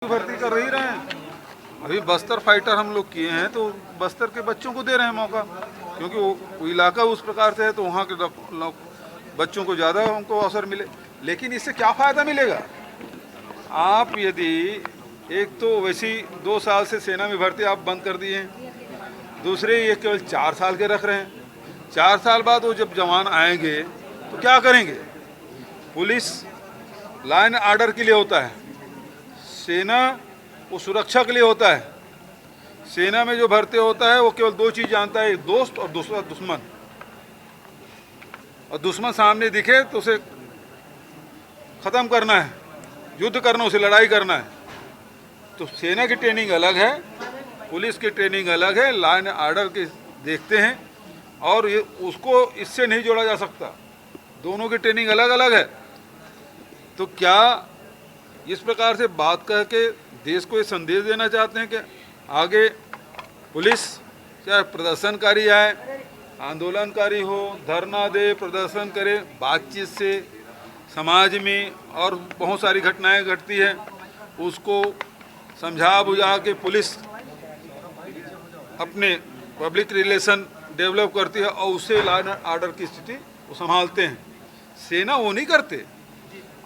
भर्ती कर ही रहे हैं। अभी बस्तर फाइटर हम लोग किए हैं तो बस्तर के बच्चों को दे रहे हैं मौका, क्योंकि वो इलाका उस प्रकार से है तो वहाँ के बच्चों को ज़्यादा उनको अवसर मिले। लेकिन इससे क्या फ़ायदा मिलेगा? आप यदि एक तो वैसी 2 साल से सेना में भर्ती आप बंद कर दिए हैं, दूसरे ये केवल 4 साल के रख रहे हैं। 4 साल बाद वो जब जवान आएंगे तो क्या करेंगे? पुलिस लाइन आर्डर के लिए होता है, सेना वो सुरक्षा के लिए होता है। सेना में जो भर्ती होता है वो केवल 2 चीज़ जानता है, एक दोस्त और दूसरा दुश्मन। और दुश्मन सामने दिखे तो उसे ख़त्म करना है, युद्ध करना, उसे लड़ाई करना है। तो सेना की ट्रेनिंग अलग है, पुलिस की ट्रेनिंग अलग है, लाइन आर्डर के देखते हैं और ये उसको इससे नहीं जोड़ा जा सकता। दोनों की ट्रेनिंग अलग अलग है। तो क्या इस प्रकार से बात कह के देश को ये संदेश देना चाहते हैं कि आगे पुलिस चाहे प्रदर्शनकारी आए, आंदोलनकारी हो, धरना दे, प्रदर्शन करे, बातचीत से समाज में और बहुत सारी घटनाएं घटती है, उसको समझा बुझा के पुलिस अपने पब्लिक रिलेशन डेवलप करती है और उससे लॉ एंड ऑर्डर की स्थिति वो संभालते हैं। सेना वो नहीं करते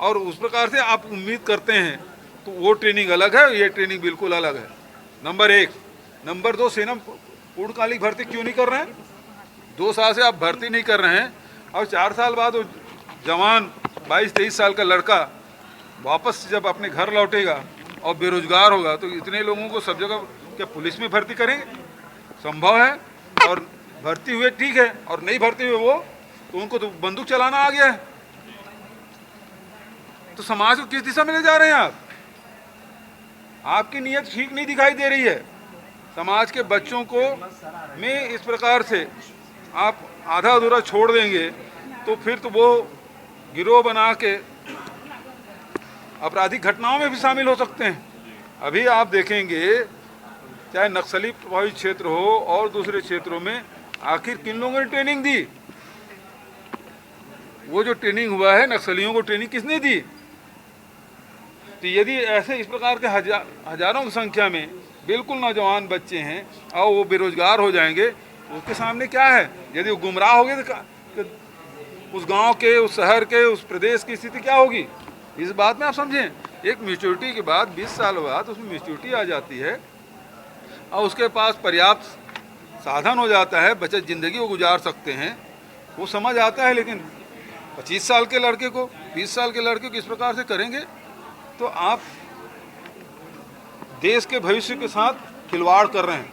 और उस प्रकार से आप उम्मीद करते हैं तो वो ट्रेनिंग अलग है, ये ट्रेनिंग बिल्कुल अलग है। नंबर 1। नंबर 2, सेना पूर्णकालिक भर्ती क्यों नहीं कर रहे हैं? 2 साल से आप भर्ती नहीं कर रहे हैं और 4 साल बाद वो जवान 22-23 साल का लड़का वापस जब अपने घर लौटेगा और बेरोजगार होगा तो इतने लोगों को सब जगह क्या पुलिस में भर्ती करेंगे? संभव है। और भर्ती हुए ठीक है और नहीं भर्ती हुए वो तो उनको तो बंदूक चलाना आ गया है। तो समाज को किस दिशा में ले जा रहे हैं आप? आपकी नीयत ठीक नहीं दिखाई दे रही है। समाज के बच्चों को में इस प्रकार से आप आधा अधूरा छोड़ देंगे तो फिर तो वो गिरोह बना के आपराधिक घटनाओं में भी शामिल हो सकते हैं। अभी आप देखेंगे चाहे नक्सली प्रभावित क्षेत्र हो और दूसरे क्षेत्रों में आखिर किन लोगों ने ट्रेनिंग दी? वो जो ट्रेनिंग हुआ है नक्सलियों को ट्रेनिंग किसने दी? तो यदि ऐसे इस प्रकार के हजारों की संख्या में बिल्कुल नौजवान बच्चे हैं और वो बेरोजगार हो जाएंगे तो उसके सामने क्या है? यदि वो गुमराह हो गए तो उस गांव के, उस शहर के, उस प्रदेश की स्थिति क्या होगी? इस बात में आप समझें। एक मैच्योरिटी के बाद 20 साल बाद उसमें मैच्योरिटी आ जाती है और उसके पास पर्याप्त साधन हो जाता है, बचत ज़िंदगी वो गुजार सकते हैं, वो समझ आता है। लेकिन 25 साल के लड़के को, 20 साल के लड़के को इस प्रकार से करेंगे तो आप देश के भविष्य के साथ खिलवाड़ कर रहे हैं,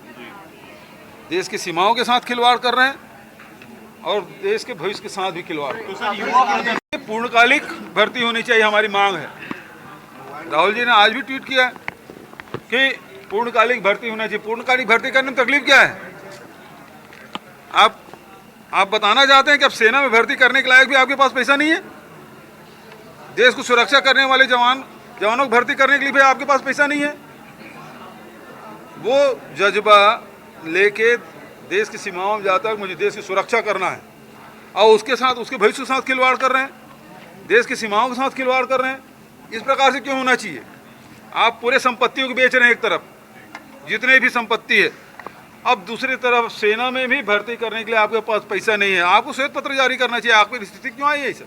देश की सीमाओं के साथ खिलवाड़ कर रहे हैं और देश के भविष्य के साथ भी खिलवाड़। तो पूर्णकालिक भर्ती होनी चाहिए, हमारी मांग है। राहुल जी ने आज भी ट्वीट किया कि पूर्णकालिक भर्ती होना चाहिए। पूर्णकालिक भर्ती करने में तकलीफ क्या है? आप बताना चाहते हैं कि अब सेना में भर्ती करने के लायक भी आपके पास पैसा नहीं है? देश को सुरक्षा करने वाले जवानों को भर्ती करने के लिए भी आपके पास पैसा नहीं है? वो जज्बा लेके देश की सीमाओं में जाता है, मुझे देश की सुरक्षा करना है और उसके साथ उसके भविष्य के साथ खिलवाड़ कर रहे हैं, देश की सीमाओं के साथ खिलवाड़ कर रहे हैं। इस प्रकार से क्यों होना चाहिए? आप पूरे संपत्तियों को बेच रहे हैं एक तरफ, जितने भी संपत्ति है, अब दूसरी तरफ सेना में भी भर्ती करने के लिए आपके पास पैसा नहीं है। आपको श्वेत पत्र जारी करना चाहिए। आपकी स्थिति क्यों आई है सर?